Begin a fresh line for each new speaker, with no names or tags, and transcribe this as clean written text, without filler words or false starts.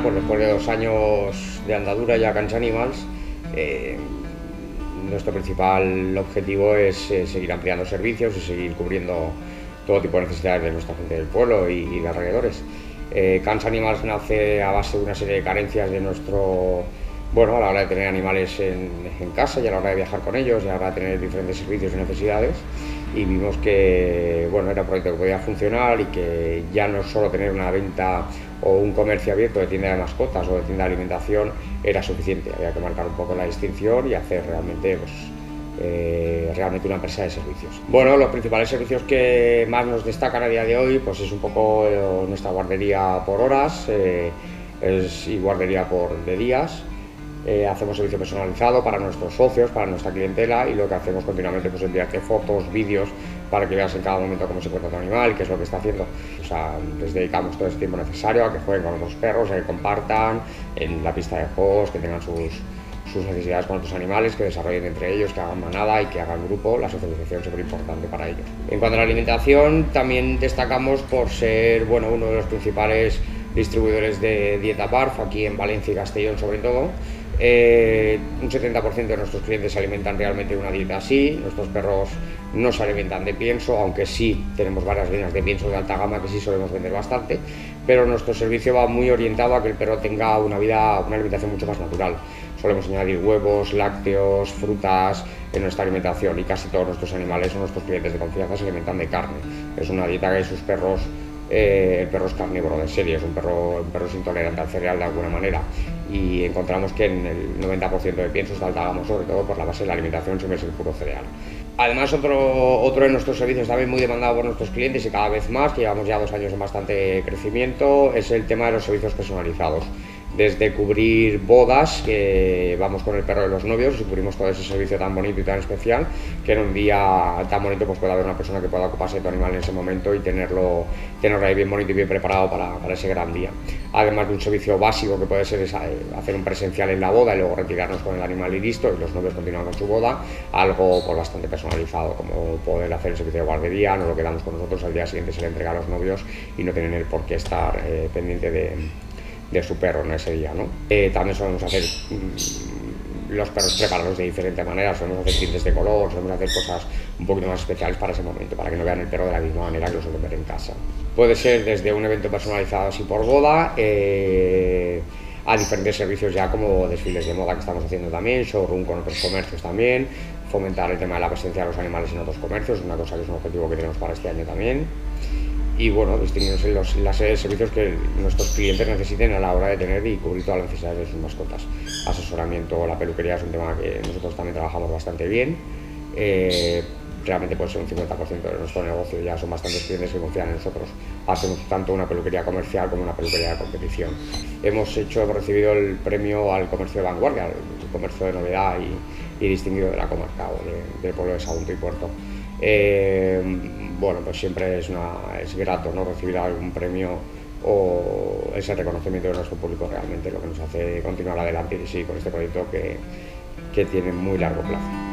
pues después de 2 años de andadura ya Cans Animals, nuestro principal objetivo es seguir ampliando servicios y seguir cubriendo todo tipo de necesidades de nuestra gente del pueblo y de alrededores. Cans Animals nace a base de una serie de carencias de nuestro, bueno, a la hora de tener animales en casa y a la hora de viajar con ellos y a la hora de tener diferentes servicios y necesidades, y vimos que, bueno, era un proyecto que podía funcionar y que ya no solo tener una venta o un comercio abierto de tienda de mascotas o de tienda de alimentación era suficiente, había que marcar un poco la distinción y hacer realmente, realmente una empresa de servicios. Bueno, los principales servicios que más nos destacan a día de hoy pues es un poco nuestra guardería por horas y guardería de días. Hacemos servicio personalizado para nuestros socios, para nuestra clientela, y lo que hacemos continuamente pues enviarte fotos, vídeos para que veas en cada momento cómo se encuentra tu animal y qué es lo que está haciendo. O sea, les dedicamos todo ese tiempo necesario a que jueguen con otros perros, a que compartan en la pista de juegos, que tengan sus necesidades con otros animales, que desarrollen entre ellos, que hagan manada y que hagan grupo. La socialización es súper importante para ellos. En cuanto a la alimentación, también destacamos por ser, bueno, uno de los principales distribuidores de dieta BARF aquí en Valencia y Castellón sobre todo. Un 70% de nuestros clientes se alimentan realmente de una dieta así. Nuestros perros no se alimentan de pienso, aunque sí tenemos varias líneas de pienso de alta gama que sí solemos vender bastante, pero nuestro servicio va muy orientado a que el perro tenga una alimentación mucho más natural. Solemos añadir huevos, lácteos, frutas en nuestra alimentación, y casi todos nuestros animales o nuestros clientes de confianza se alimentan de carne. Es una dieta que sus perros, el perro es carnívoro de serie, un perro es intolerante al cereal de alguna manera, y encontramos que en el 90% de piensos de alta gama, sobre todo por la base de la alimentación, siempre es el puro cereal. Además, otro de nuestros servicios también muy demandado por nuestros clientes y cada vez más, que llevamos ya 2 años en bastante crecimiento, es el tema de los servicios personalizados. Desde cubrir bodas, que vamos con el perro de los novios y cubrimos todo ese servicio tan bonito y tan especial, que en un día tan bonito pues puede haber una persona que pueda ocuparse de tu animal en ese momento y tenerlo ahí bien bonito y bien preparado para ese gran día. Además de un servicio básico que puede ser hacer un presencial en la boda y luego retirarnos con el animal y listo, y los novios continúan con su boda, algo pues bastante personalizado, como poder hacer el servicio de guardería, nos lo quedamos con nosotros, al día siguiente se le entrega a los novios y no tienen el por qué estar pendiente de su perro en ese día, ¿no? También solemos hacer los perros preparados de diferente manera, solemos hacer tintes de color, solemos hacer cosas un poquito más especiales para ese momento, para que no vean el perro de la misma manera que lo suelen ver en casa. Puede ser desde un evento personalizado así por boda, a diferentes servicios ya como desfiles de moda que estamos haciendo también, showroom con otros comercios también, fomentar el tema de la presencia de los animales en otros comercios, una cosa que es un objetivo que tenemos para este año también. Y bueno, distinguirnos en la serie de servicios que nuestros clientes necesiten a la hora de tener y cubrir todas las necesidades de sus mascotas. Asesoramiento, la peluquería es un tema que nosotros también trabajamos bastante bien. Realmente puede ser un 50% de nuestro negocio, ya son bastantes clientes que confían en nosotros. Hacemos tanto una peluquería comercial como una peluquería de competición. Hemos recibido el premio al comercio de vanguardia, el comercio de novedad y distinguido de la comarca o del pueblo de Sagunto y Puerto. Bueno, pues siempre es grato, ¿no?, recibir algún premio o ese reconocimiento de nuestro público, realmente lo que nos hace continuar adelante y seguir con este proyecto que tiene muy largo plazo.